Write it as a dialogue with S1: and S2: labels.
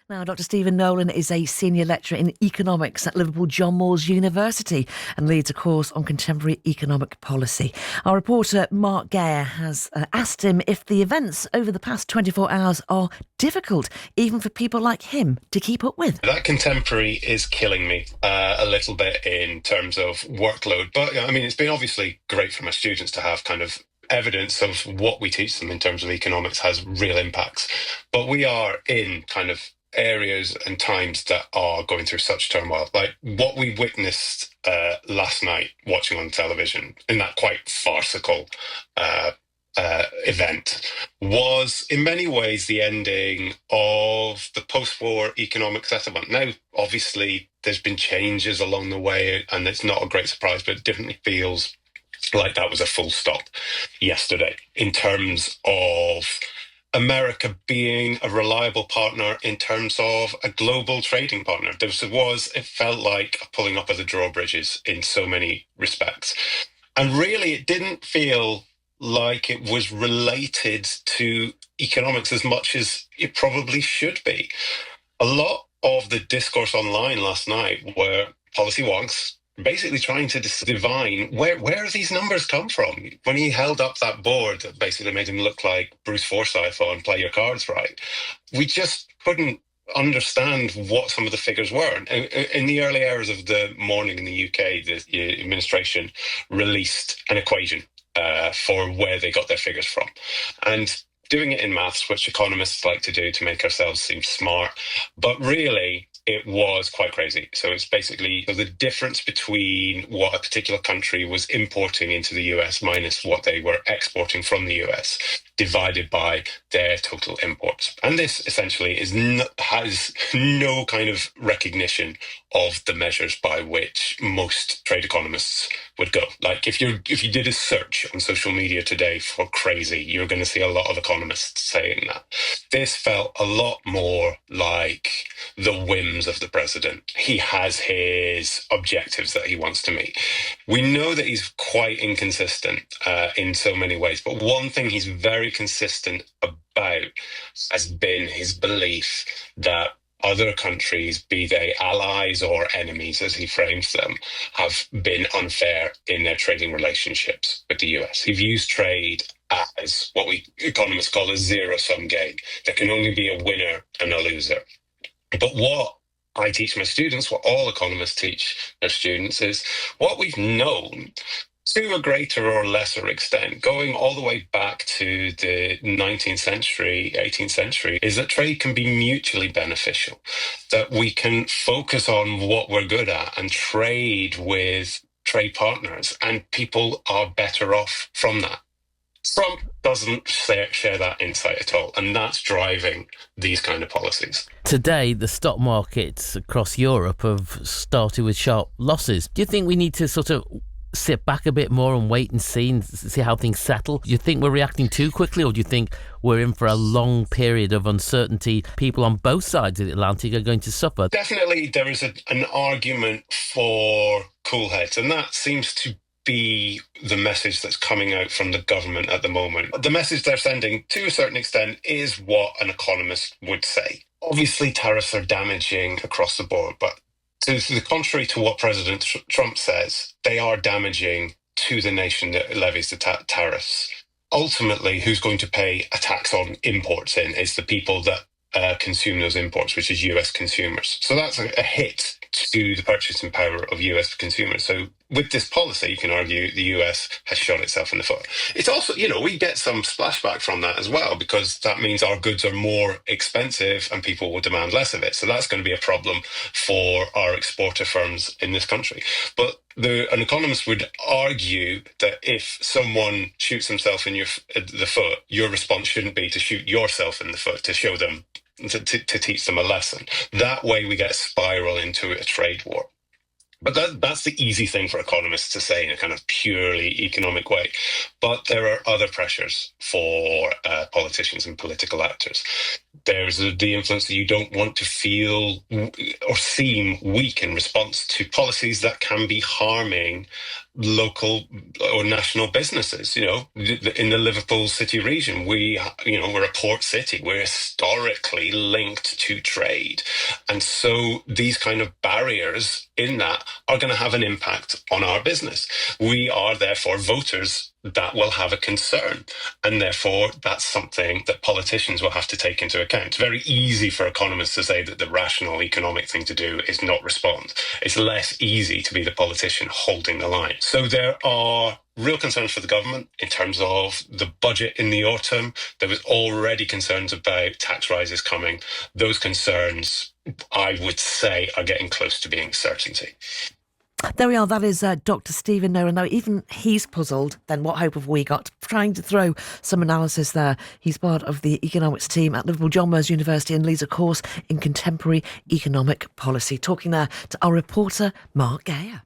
S1: Now, Dr. Stephen Nolan is a senior lecturer in economics at Liverpool John Moores University and leads a course on contemporary economic policy. Our reporter Mark Gare has asked him if the events over the past 24 hours are difficult, even for people like him, to keep up with.
S2: That contemporary is killing me a little bit in terms of workload. But, I mean, it's been obviously great for my students to have kind of evidence of what we teach them in terms of economics has real impacts. But we are in kind of areas and times that are going through such turmoil. Like what we witnessed last night watching on television in that quite farcical event was in many ways the ending of the post-war economic settlement. Now, obviously, there's been changes along the way, and it's not a great surprise, but it definitely feels like that was a full stop yesterday in terms of America being a reliable partner in terms of a global trading partner. It felt like a pulling up of the drawbridges in so many respects. And really, it didn't feel like it was related to economics as much as it probably should be. A lot of the discourse online last night were policy wonks basically trying to divine where these numbers come from. When he held up that board that basically made him look like Bruce Forsyth on Play Your Cards Right, we just couldn't understand what some of the figures were. In the early hours of the morning in the UK, the administration released an equation for where they got their figures from. And doing it in maths, which economists like to do to make ourselves seem smart, but really it was quite crazy. So it's basically the difference between what a particular country was importing into the US minus what they were exporting from the US, divided by their total imports. And this essentially has no kind of recognition of the measures by which most trade economists would go. Like if you did a search on social media today for crazy, you're going to see a lot of economists saying that. This felt a lot more like the whims of the president. He has his objectives that he wants to meet. We know that he's quite inconsistent in so many ways, but one thing he's very consistent about has been his belief that other countries, be they allies or enemies, as he frames them, have been unfair in their trading relationships with the US. He views trade as what we economists call a zero-sum game. There can only be a winner and a loser. But what I teach my students, what all economists teach their students, is what we've known to a greater or lesser extent, going all the way back to the 19th century, 18th century, is that trade can be mutually beneficial, that we can focus on what we're good at and trade with trade partners, and people are better off from that. Trump doesn't share that insight at all, and that's driving these kind of policies.
S3: Today, the stock markets across Europe have started with sharp losses. Do you think we need to sort of sit back a bit more and wait and see how things settle? Do you think we're reacting too quickly, or do you think we're in for a long period of uncertainty? People on both sides of the Atlantic are going to suffer.
S2: Definitely there is an argument for cool heads, and that seems to be the message that's coming out from the government at the moment. The message they're sending, to a certain extent, is what an economist would say. Obviously, tariffs are damaging across the board, but to the contrary to what President Trump says, they are damaging to the nation that levies the tariffs. Ultimately, who's going to pay a tax on imports in is the people that consume those imports, which is US consumers. So that's a hit to the purchasing power of US consumers. So with this policy, you can argue the US has shot itself in the foot. It's also, we get some splashback from that as well, because that means our goods are more expensive and people will demand less of it. So that's going to be a problem for our exporter firms in this country. But an economist would argue that if someone shoots himself in the foot, your response shouldn't be to shoot yourself in the foot to show them, to teach them a lesson. That way we get a spiral into a trade war. But that's the easy thing for economists to say in a kind of purely economic way. But there are other pressures for politicians and political actors. There's the influence that you don't want to feel or seem weak in response to policies that can be harming local or national businesses. In the Liverpool City region, we're a port city. We're historically linked to trade. And so these kind of barriers in that are going to have an impact on our business. We are therefore voters that will have a concern. And therefore, that's something that politicians will have to take into account. It's very easy for economists to say that the rational economic thing to do is not respond. It's less easy to be the politician holding the line. So there are real concerns for the government in terms of the budget in the autumn. There was already concerns about tax rises coming. Those concerns, I would say, are getting close to being certainty.
S1: There we are. That is Dr. Stephen Nolan. Now, even he's puzzled. Then what hope have we got? Trying to throw some analysis there. He's part of the economics team at Liverpool John Moores University and leads a course in contemporary economic policy. Talking there to our reporter, Mark Gayer.